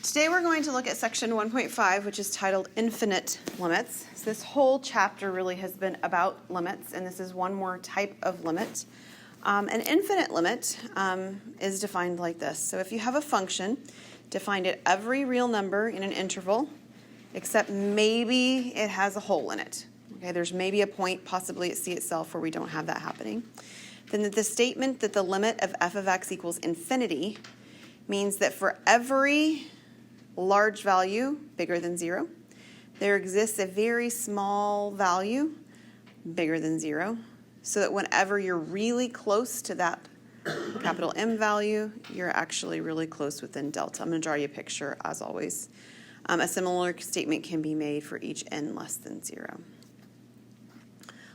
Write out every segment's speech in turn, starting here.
Today we're going to look at section 1.5, which is titled Infinite Limits. So this whole chapter really has been about limits, and this is one more type of limit. An infinite limit is defined like this. So if you have a function defined at every real number in an interval, except maybe it has a hole in it. Okay, there's maybe a point, possibly at C itself, where we don't have that happening. Then the statement that the limit of f of x equals infinity means that for every large value bigger than 0, there exists a very small value bigger than 0, so that whenever you're really close to that capital M value, you're actually really close within delta. I'm going to draw you a picture, as always. A similar statement can be made for each n less than 0.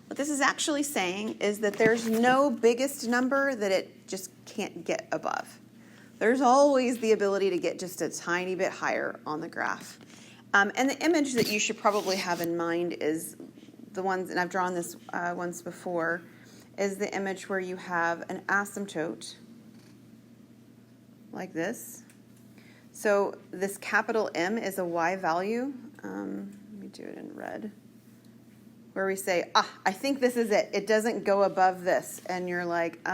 What this is actually saying is that there's no biggest number that it just can't get above. There's always the ability to get just a tiny bit higher on the graph. And the image that you should probably have in mind is the ones, and I've drawn this once before, is the image where you have an asymptote like this. So this capital M is a y value. Let me do it in red. Where we say, I think this is it. It doesn't go above this. And you're like,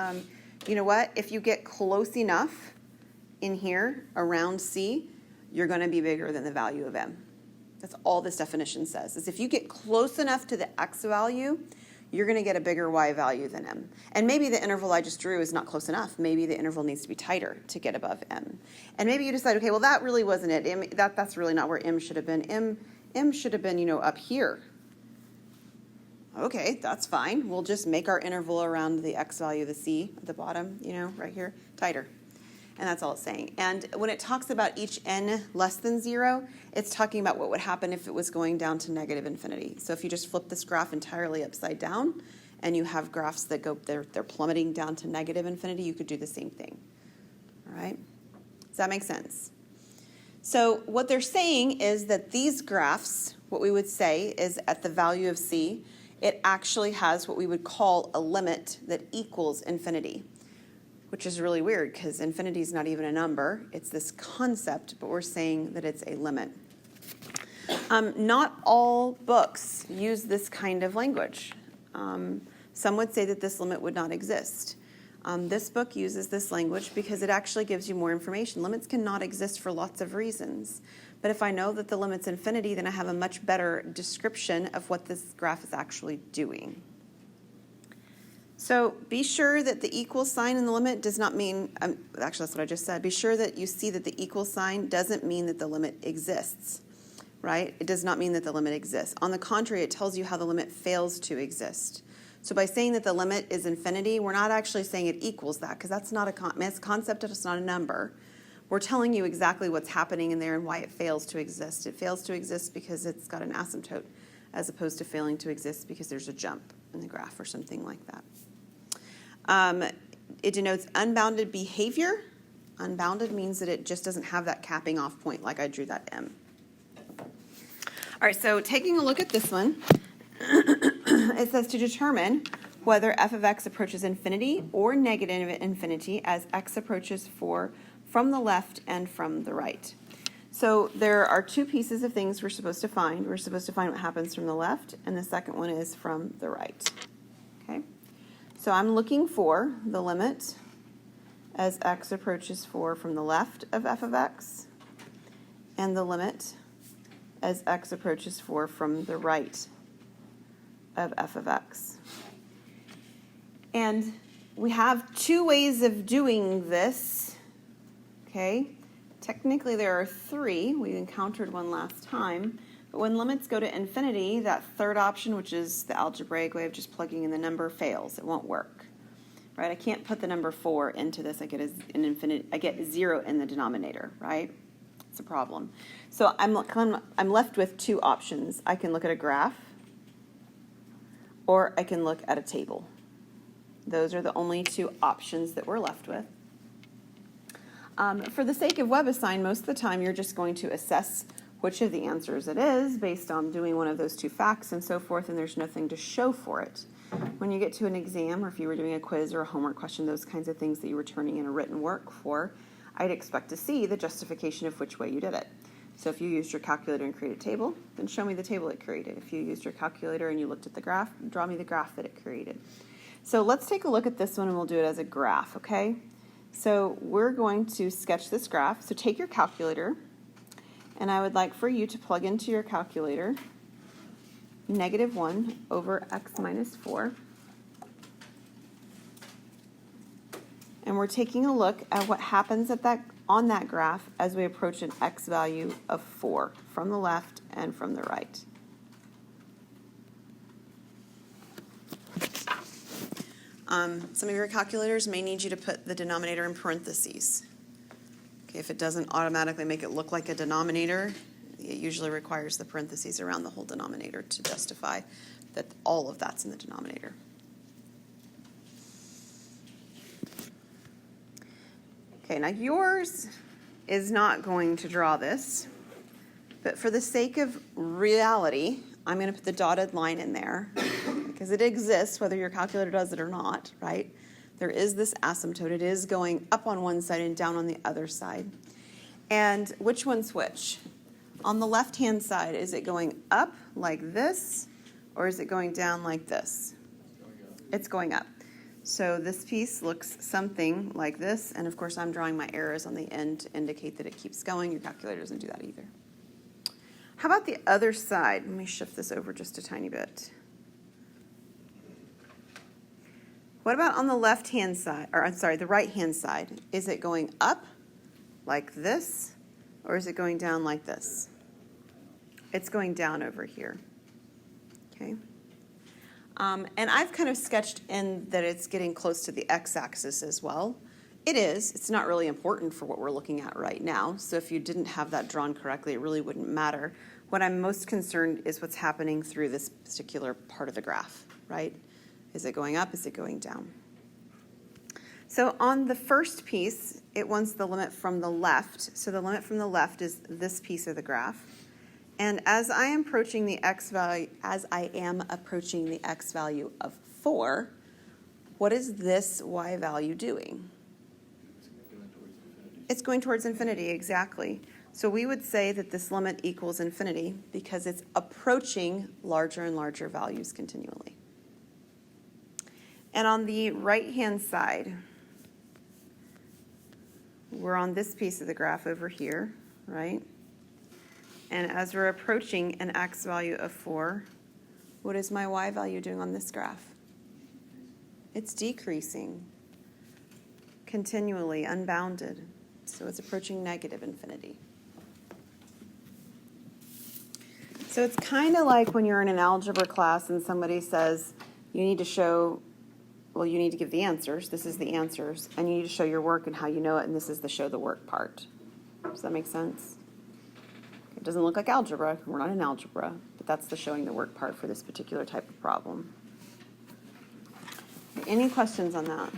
you know what? If you get close enough in here around C, you're going to be bigger than the value of M. That's all this definition says, is if you get close enough to the x value, you're going to get a bigger y value than M. And maybe the interval I just drew is not close enough. Maybe the interval needs to be tighter to get above M. And maybe you decide, okay, well, that really wasn't it. That's really not where M should have been. M should have been, up here. Okay, that's fine. We'll just make our interval around the x value of the C at the bottom, right here, tighter. And that's all it's saying. And when it talks about each n less than 0, it's talking about what would happen if it was going down to negative infinity. So if you just flip this graph entirely upside down and you have graphs that go, they're plummeting down to negative infinity, you could do the same thing. All right? Does that make sense? So what they're saying is that these graphs, what we would say is at the value of C, it actually has what we would call a limit that equals infinity, which is really weird because infinity is not even a number. It's this concept, but we're saying that it's a limit. Not all books use this kind of language. Some would say that this limit would not exist. This book uses this language because it actually gives you more information. Limits cannot exist for lots of reasons. But if I know that the limit's infinity, then I have a much better description of what this graph is actually doing. So be sure that the equal sign in the limit does not mean, actually that's what I just said, be sure that you see that the equal sign doesn't mean that the limit exists, right? It does not mean that the limit exists. On the contrary, it tells you how the limit fails to exist. So by saying that the limit is infinity, we're not actually saying it equals that, because that's not a concept, it's not a number. We're telling you exactly what's happening in there and why it fails to exist. It fails to exist because it's got an asymptote, as opposed to failing to exist because there's a jump in the graph or something like that. It denotes unbounded behavior. Unbounded means that it just doesn't have that capping off point like I drew that M. All right, so taking a look at this one, it says to determine whether f of x approaches infinity or negative infinity as x approaches 4 from the left and from the right. So there are two pieces of things we're supposed to find. We're supposed to find what happens from the left, and the second one is from the right. Okay? So I'm looking for the limit as x approaches 4 from the left of f of x, and the limit as x approaches 4 from the right of f of x. And we have two ways of doing this. Okay? Technically there are three. We encountered one last time. But when limits go to infinity, that third option, which is the algebraic way of just plugging in the number, fails. It won't work. Right? I can't put the number 4 into this. I get an infinite. I get 0 in the denominator, right? It's a problem. So I'm left with two options. I can look at a graph, or I can look at a table. Those are the only two options that we're left with. For the sake of WebAssign, most of the time you're just going to assess which of the answers it is based on doing one of those two facts and so forth, and there's nothing to show for it. When you get to an exam, or if you were doing a quiz or a homework question, those kinds of things that you were turning in a written work for, I'd expect to see the justification of which way you did it. So if you used your calculator and created a table, then show me the table it created. If you used your calculator and you looked at the graph, draw me the graph that it created. So let's take a look at this one and we'll do it as a graph, okay? So we're going to sketch this graph. So take your calculator, and I would like for you to plug into your calculator -1 over x minus 4. And we're taking a look at what happens on that graph as we approach an x value of 4 from the left and from the right. Some of your calculators may need you to put the denominator in parentheses. Okay, if it doesn't automatically make it look like a denominator, it usually requires the parentheses around the whole denominator to justify that all of that's in the denominator. Okay, now yours is not going to draw this, but for the sake of reality, I'm going to put the dotted line in there because it exists whether your calculator does it or not, right? There is this asymptote. It is going up on one side and down on the other side. And which one's which? On the left-hand side, is it going up like this, or is it going down like this? It's going up. So this piece looks something like this, and of course I'm drawing my arrows on the end to indicate that it keeps going. Your calculator doesn't do that either. How about the other side? Let me shift this over just a tiny bit. What about on the left-hand side, or I'm sorry, the right-hand side? Is it going up like this, or is it going down like this? It's going down over here, okay? And I've kind of sketched in that it's getting close to the x-axis as well. It is. It's not really important for what we're looking at right now, so if you didn't have that drawn correctly, it really wouldn't matter. What I'm most concerned is what's happening through this particular part of the graph, right? Is it going up? Is it going down? So on the first piece, it wants the limit from the left. So the limit from the left is this piece of the graph. And as I am approaching the x value, of 4, what is this y value doing? It's going towards infinity, exactly. So we would say that this limit equals infinity because it's approaching larger and larger values continually. And on the right-hand side, we're on this piece of the graph over here, right? And as we're approaching an x value of 4, what is my y value doing on this graph? It's decreasing continually, unbounded. So it's approaching negative infinity. So it's kind of like when you're in an algebra class and somebody says, you need to show, well, you need to give the answers. This is the answers. And you need to show your work and how you know it, and this is the show the work part. Does that make sense? It doesn't look like algebra. We're not in algebra, but that's the showing the work part for this particular type of problem. Any questions on that?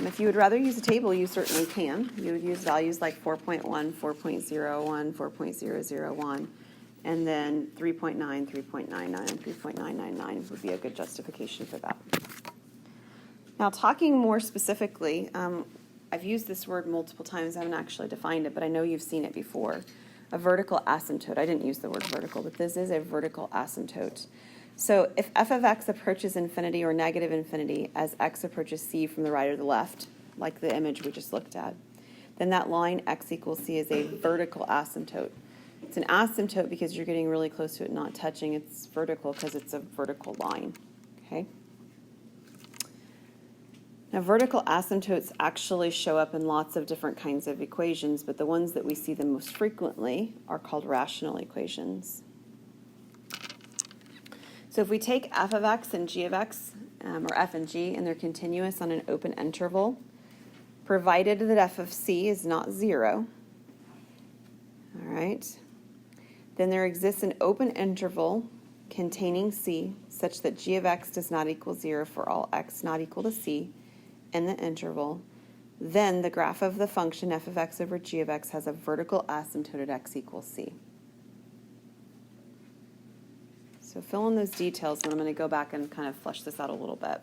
If you would rather use a table, you certainly can. You would use values like 4.1, 4.01, 4.001, and then 3.9, 3.99, and 3.999 would be a good justification for that. Now, talking more specifically, I've used this word multiple times. I haven't actually defined it, but I know you've seen it before. A vertical asymptote. I didn't use the word vertical, but this is a vertical asymptote. So if f of x approaches infinity or negative infinity as x approaches c from the right or the left, like the image we just looked at, then that line x equals c is a vertical asymptote. It's an asymptote because you're getting really close to it not touching. It's vertical because it's a vertical line, okay? Now, vertical asymptotes actually show up in lots of different kinds of equations, but the ones that we see the most frequently are called rational equations. So if we take f of x and g of x, or f and g, and they're continuous on an open interval, provided that f of c is not 0, all right, then there exists an open interval containing c such that g of x does not equal 0 for all x not equal to c in the interval. Then the graph of the function f of x over g of x has a vertical asymptote at x equals c. So fill in those details, and I'm going to go back and kind of flesh this out a little bit.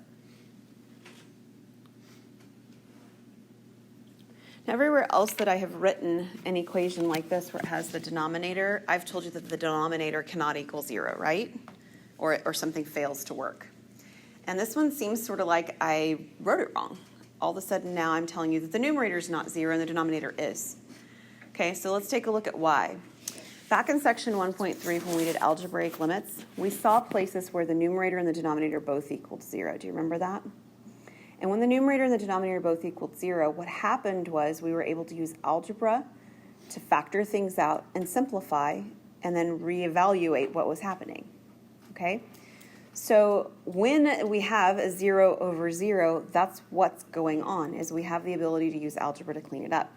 Now, everywhere else that I have written an equation like this where it has the denominator, I've told you that the denominator cannot equal 0, right? Or something fails to work. And this one seems sort of like I wrote it wrong. All of a sudden now I'm telling you that the numerator is not 0 and the denominator is. Okay, so let's take a look at why. Back in section 1.3 when we did algebraic limits, we saw places where the numerator and the denominator both equaled 0. Do you remember that? And when the numerator and the denominator both equaled 0, what happened was we were able to use algebra to factor things out and simplify and then reevaluate what was happening. Okay? So when we have a 0 over 0, that's what's going on, is we have the ability to use algebra to clean it up.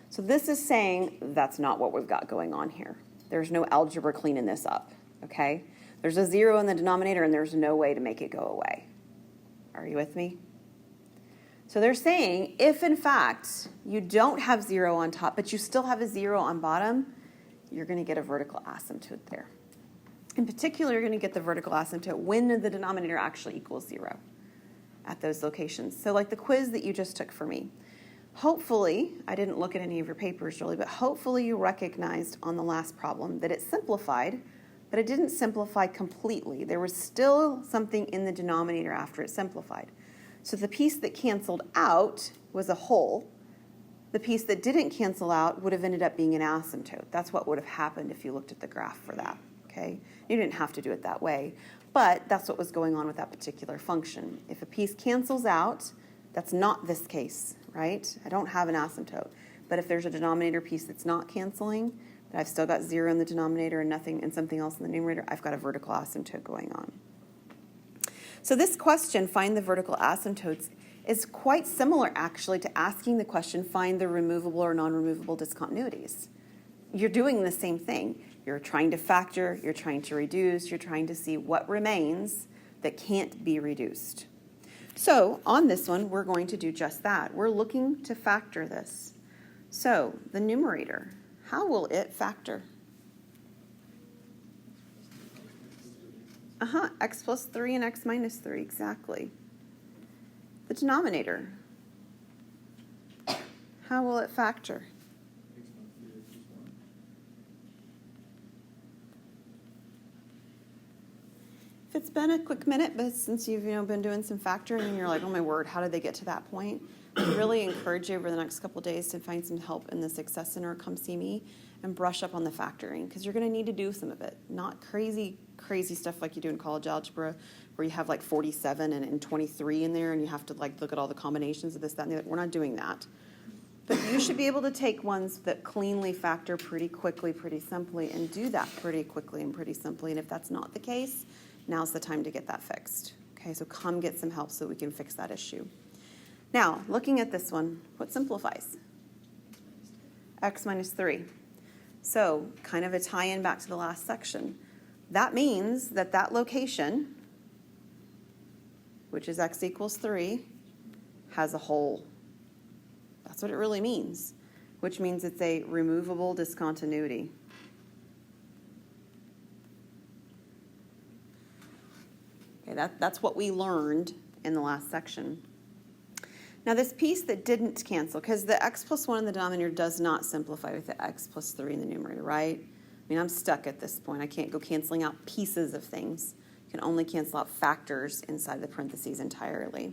So this is saying that's not what we've got going on here. There's no algebra cleaning this up, okay? There's a 0 in the denominator and there's no way to make it go away. Are you with me? So they're saying if in fact you don't have 0 on top, but you still have a 0 on bottom, you're going to get a vertical asymptote there. In particular, you're going to get the vertical asymptote when the denominator actually equals 0 at those locations. So like the quiz that you just took for me. Hopefully, I didn't look at any of your papers really, but hopefully you recognized on the last problem that it simplified, but it didn't simplify completely. There was still something in the denominator after it simplified. So the piece that canceled out was a whole. The piece that didn't cancel out would have ended up being an asymptote. That's what would have happened if you looked at the graph for that, okay? You didn't have to do it that way, but that's what was going on with that particular function. If a piece cancels out, that's not this case, right? I don't have an asymptote. But if there's a denominator piece that's not canceling, but I've still got 0 in the denominator and nothing and something else in the numerator, I've got a vertical asymptote going on. So this question, find the vertical asymptotes, is quite similar actually to asking the question, find the removable or non-removable discontinuities. You're doing the same thing. You're trying to factor, you're trying to reduce, you're trying to see what remains that can't be reduced. So on this one, we're going to do just that. We're looking to factor this. So the numerator, how will it factor? X plus 3 and x minus 3, exactly. The denominator, how will it factor? If it's been a quick minute, but since you've been doing some factoring and you're like, oh my word, how did they get to that point? I really encourage you over the next couple of days to find some help in the Success Center. Come see me and brush up on the factoring because you're going to need to do some of it. Not crazy stuff like you do in college algebra where you have like 47 and 23 in there and you have to like look at all the combinations of this, that, and the other. We're not doing that. But you should be able to take ones that cleanly factor pretty quickly, pretty simply, and do that pretty quickly and pretty simply. And if that's not the case, now's the time to get that fixed. Okay, so come get some help so we can fix that issue. Now, looking at this one, what simplifies? X minus 3. So, kind of a tie-in back to the last section. That means that that location, which is x equals 3, has a whole. That's what it really means, which means it's a removable discontinuity. Okay, that's what we learned in the last section. Now this piece that didn't cancel, because the x plus 1 in the denominator does not simplify with the x plus 3 in the numerator, right? I mean, I'm stuck at this point. I can't go canceling out pieces of things. I can only cancel out factors inside the parentheses entirely.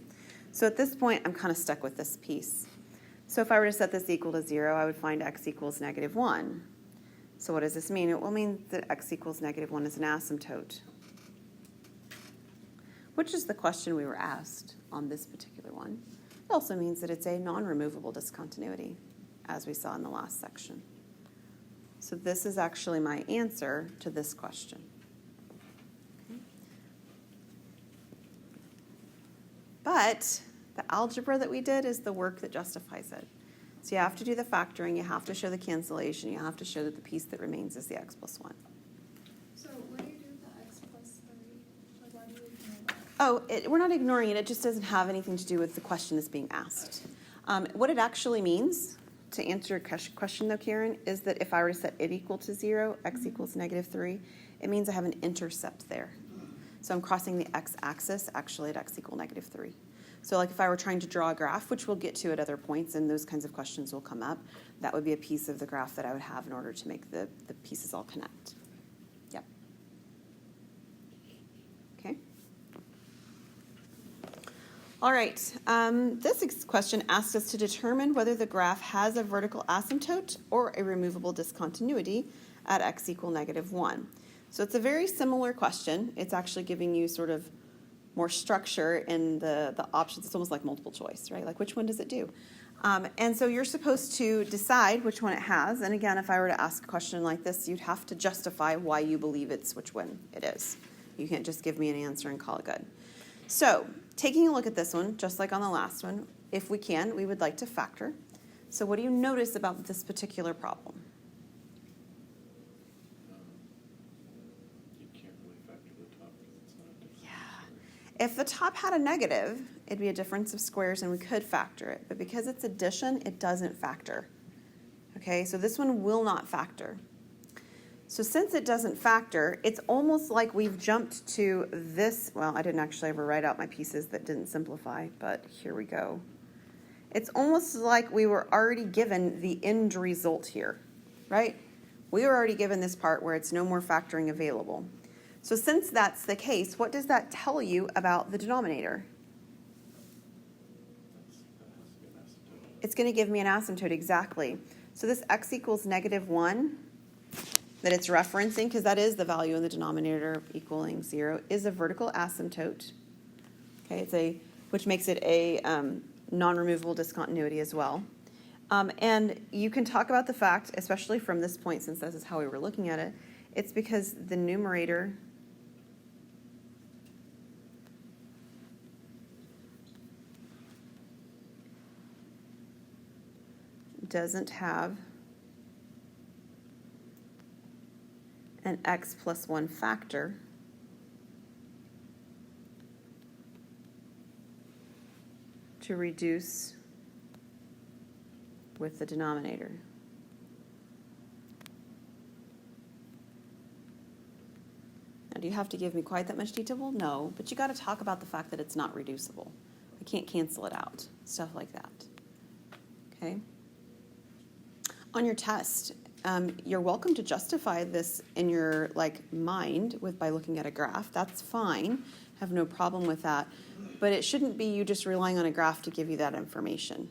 So at this point, I'm kind of stuck with this piece. So if I were to set this equal to 0, I would find x equals negative 1. So what does this mean? It will mean that x equals negative 1 is an asymptote, which is the question we were asked on this particular one. It also means that it's a non-removable discontinuity, as we saw in the last section. So this is actually my answer to this question. Okay. But the algebra that we did is the work that justifies it. So you have to do the factoring, you have to show the cancellation, you have to show that the piece that remains is the x plus 1. So what do you do with the x plus 3? Like, why do you ignore that? Oh, we're not ignoring it. It just doesn't have anything to do with the question that's being asked. What it actually means, to answer your question though, Karen, is that if I were to set it equal to 0, x equals negative 3, it means I have an intercept there. So I'm crossing the x-axis actually at x equal negative 3. So like if I were trying to draw a graph, which we'll get to at other points, and those kinds of questions will come up, that would be a piece of the graph that I would have in order to make the pieces all connect. Yep. Okay. All right. This question asks us to determine whether the graph has a vertical asymptote or a removable discontinuity at x equal -1. So it's a very similar question. It's actually giving you sort of more structure in the options. It's almost like multiple choice, right? Like which one does it do? And so you're supposed to decide which one it has. And again, if I were to ask a question like this, you'd have to justify why you believe it's which one it is. You can't just give me an answer and call it good. So taking a look at this one, just like on the last one, if we can, we would like to factor. So what do you notice about this particular problem? You can't really factor the top because it's not a difference. Yeah. If the top had a negative, it'd be a difference of squares and we could factor it. But because it's addition, it doesn't factor. Okay, so this one will not factor. So since it doesn't factor, it's almost like we've jumped to this. Well, I didn't actually ever write out my pieces that didn't simplify, but here we go. It's almost like we were already given the end result here, right? We were already given this part where it's no more factoring available. So since that's the case, what does that tell you about the denominator? That has to be an asymptote. It's going to give me an asymptote, exactly. So this x equals -1 that it's referencing, because that is the value in the denominator equaling 0, is a vertical asymptote. Okay, which makes it a non-removable discontinuity as well. And you can talk about the fact, especially from this point, since this is how we were looking at it, it's because the numerator doesn't have an x plus 1 factor to reduce with the denominator. Now, do you have to give me quite that much detail? Well, no, but you got to talk about the fact that it's not reducible. I can't cancel it out, stuff like that. Okay? On your test, you're welcome to justify this in your mind by looking at a graph. That's fine. Have no problem with that. But it shouldn't be you just relying on a graph to give you that information.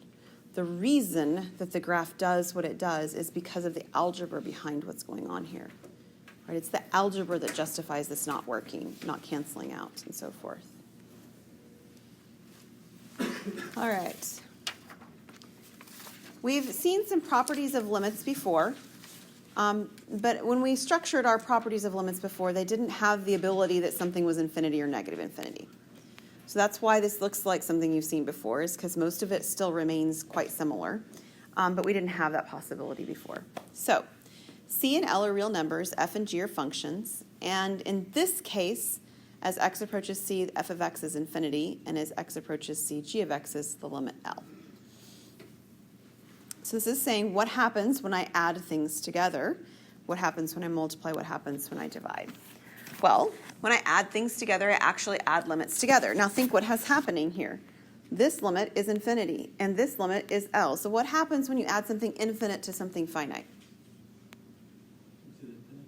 The reason that the graph does what it does is because of the algebra behind what's going on here. Right? It's the algebra that justifies this not working, not canceling out, and so forth. All right. We've seen some properties of limits before. But when we structured our properties of limits before, they didn't have the ability that something was infinity or negative infinity. So that's why this looks like something you've seen before, is because most of it still remains quite similar. But we didn't have that possibility before. So C and L are real numbers, F and G are functions. And in this case, as x approaches C, f of x is infinity. And as x approaches C, g of x is the limit L. So this is saying what happens when I add things together, what happens when I multiply, what happens when I divide. Well, when I add things together, I actually add limits together. Now think what has happening here. This limit is infinity, and this limit is L. So what happens when you add something infinite to something finite?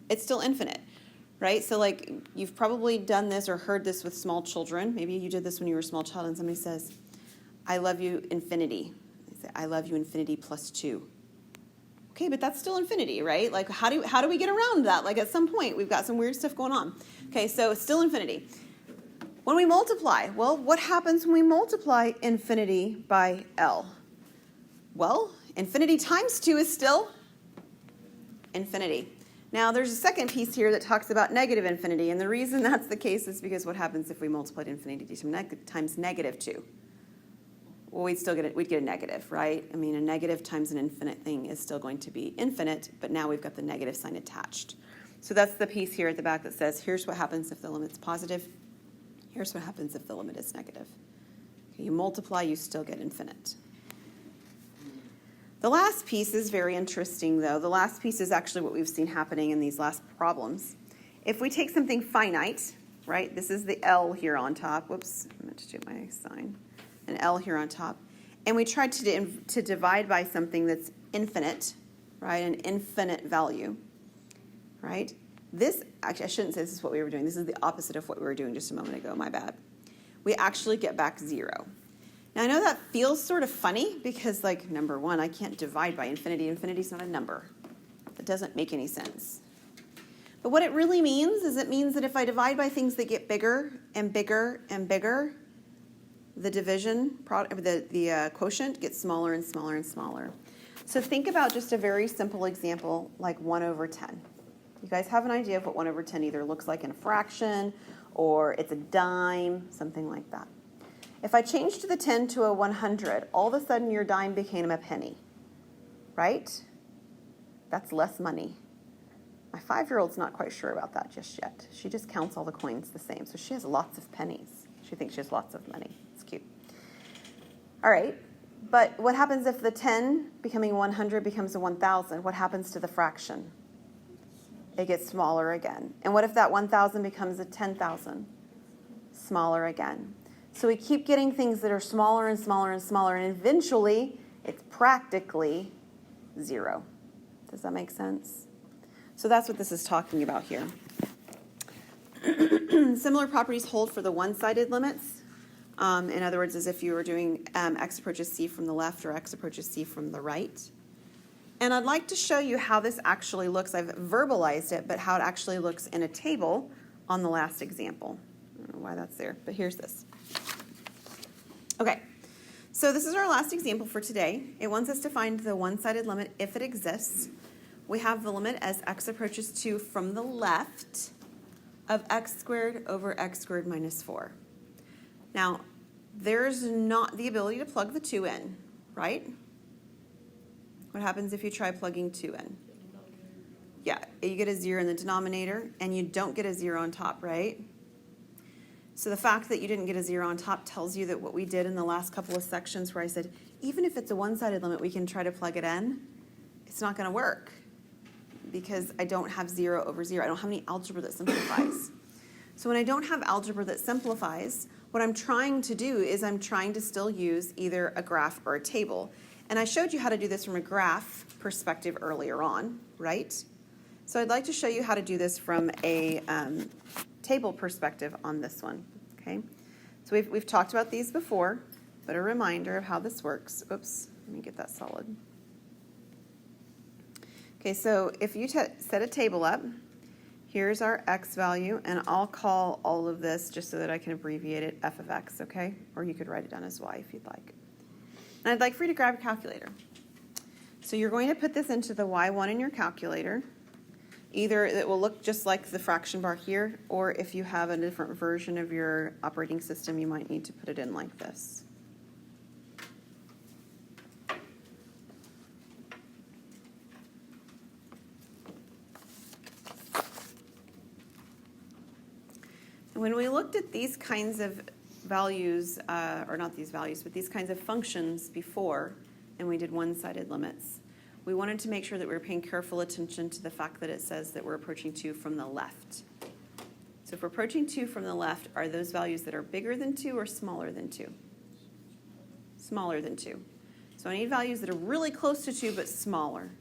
It's still infinite, right? So you've probably done this or heard this with small children. Maybe you did this when you were a small child and somebody says, I love you, infinity. I love you, infinity plus 2. Okay, but that's still infinity, right? How do we get around that? At some point, we've got some weird stuff going on. Okay, so it's still infinity. When we multiply, well, what happens when we multiply infinity by L? Well, infinity times 2 is still infinity. Now, there's a second piece here that talks about negative infinity, and the reason that's the case is because what happens if we multiplied infinity times negative 2? Well, we'd get a negative, right? I mean, a negative times an infinite thing is still going to be infinite, but now we've got the negative sign attached. So that's the piece here at the back that says, here's what happens if the limit's positive. Here's what happens if the limit is negative. Okay, you multiply, you still get infinite. The last piece is very interesting, though. The last piece is actually what we've seen happening in these last problems. If we take something finite, right, this is the L here on top. Whoops, I meant to do my sign. an L here on top, and we tried to divide by something that's infinite, right, an infinite value, right? This, actually, I shouldn't say this is what we were doing. This is the opposite of what we were doing just a moment ago. My bad. We actually get back 0. Now, I know that feels sort of funny because, like, number one, I can't divide by infinity. Infinity is not a number. That doesn't make any sense. But what it really means is it means that if I divide by things that get bigger and bigger and bigger, the division, the quotient gets smaller and smaller and smaller. So think about just a very simple example like 1 over 10. You guys have an idea of what 1 over 10 either looks like in a fraction or it's a dime, something like that. If I changed the 10 to a 100, all of a sudden your dime became a penny, right? That's less money. My 5-year-old's not quite sure about that just yet. She just counts all the coins the same, so she has lots of pennies. She thinks she has lots of money. It's cute. All right, but what happens if the 10 becoming 100 becomes a 1,000? What happens to the fraction? It gets smaller again. And what if that 1,000 becomes a 10,000? Smaller again. So we keep getting things that are smaller and smaller and smaller, and eventually it's practically 0. Does that make sense? So that's what this is talking about here. Similar properties hold for the one-sided limits. In other words, as if you were doing x approaches c from the left or x approaches c from the right. And I'd like to show you how this actually looks. I've verbalized it, but how it actually looks in a table on the last example. I don't know why that's there, but here's this. Okay, so this is our last example for today. It wants us to find the one-sided limit if it exists. We have the limit as x approaches 2 from the left of x squared over x squared minus 4. Now, there's not the ability to plug the 2 in, right? What happens if you try plugging 2 in? Yeah, you get a 0 in the denominator, and you don't get a 0 on top, right? So the fact that you didn't get a 0 on top tells you that what we did in the last couple of sections where I said, even if it's a one-sided limit, we can try to plug it in, it's not going to work because I don't have 0 over 0. I don't have any algebra that simplifies. So when I don't have algebra that simplifies, what I'm trying to do is I'm trying to still use either a graph or a table. And I showed you how to do this from a graph perspective earlier on, right? So I'd like to show you how to do this from a table perspective on this one, okay? So we've talked about these before, but a reminder of how this works. Oops, let me get that solid. Okay, so if you set a table up, here's our x value, and I'll call all of this, just so that I can abbreviate it, f of x, okay? Or you could write it down as y if you'd like. And I'd like for you to grab a calculator. So you're going to put this into the y1 in your calculator. Either it will look just like the fraction bar here, or if you have a different version of your operating system, you might need to put it in like this. When we looked at these kinds of values, or not these values, but these kinds of functions before, and we did one-sided limits, we wanted to make sure that we were paying careful attention to the fact that it says that we're approaching 2 from the left. So if we're approaching 2 from the left, are those values that are bigger than 2 or smaller than 2? Smaller than 2. So I need values that are really close to 2 but smaller.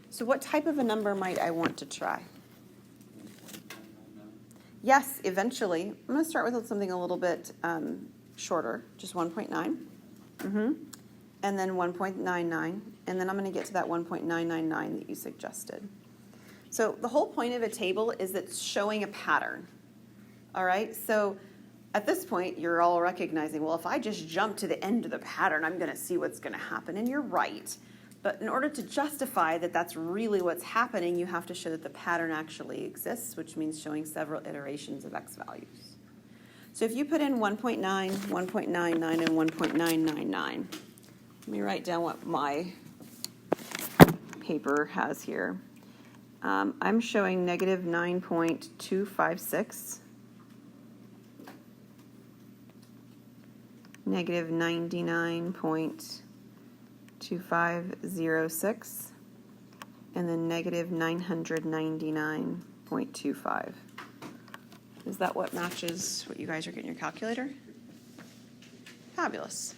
So what type of a number might I want to try? Yes, eventually. I'm going to start with something a little bit shorter, just 1.9. And then 1.99. And then I'm going to get to that 1.999 that you suggested. So the whole point of a table is it's showing a pattern. All right? So at this point, you're all recognizing, well, if I just jump to the end of the pattern, I'm going to see what's going to happen. And you're right. But in order to justify that that's really what's happening, you have to show that the pattern actually exists, which means showing several iterations of x values. So if you put in 1.9, 1.99, and 1.999, let me write down what my paper has here. I'm showing negative 9.256, negative 99.2506, and then negative 999.25. Is that what matches what you guys are getting in your calculator? Fabulous.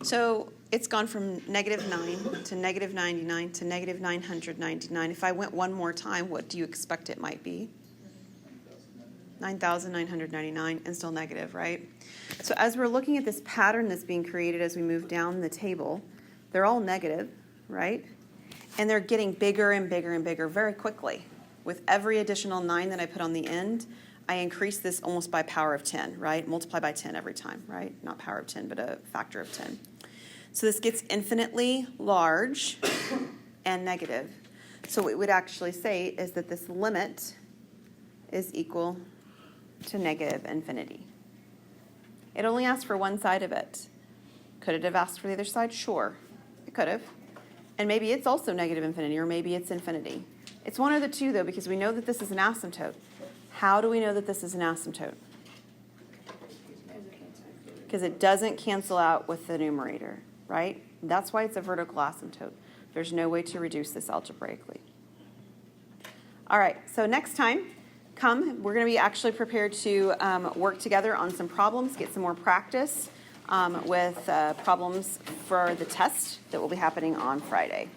So it's gone from negative 9 to negative 99 to negative 999. If I went one more time, what do you expect it might be? 9,999 and still negative, right? So as we're looking at this pattern that's being created as we move down the table, they're all negative, right? And they're getting bigger and bigger and bigger very quickly. With every additional 9 that I put on the end, I increase this almost by power of 10, right? Multiply by 10 every time, right? Not power of 10, but a factor of 10. So this gets infinitely large and negative. So what we would actually say is that this limit is equal to negative infinity. It only asked for one side of it. Could it have asked for the other side? Sure, it could have. And maybe it's also negative infinity, or maybe it's infinity. It's one of the two, though, because we know that this is an asymptote. How do we know that this is an asymptote? Because it doesn't cancel out with the numerator, right? That's why it's a vertical asymptote. There's no way to reduce this algebraically. All right, so next time, we're going to be actually prepared to work together on some problems, get some more practice with problems for the test that will be happening on Friday.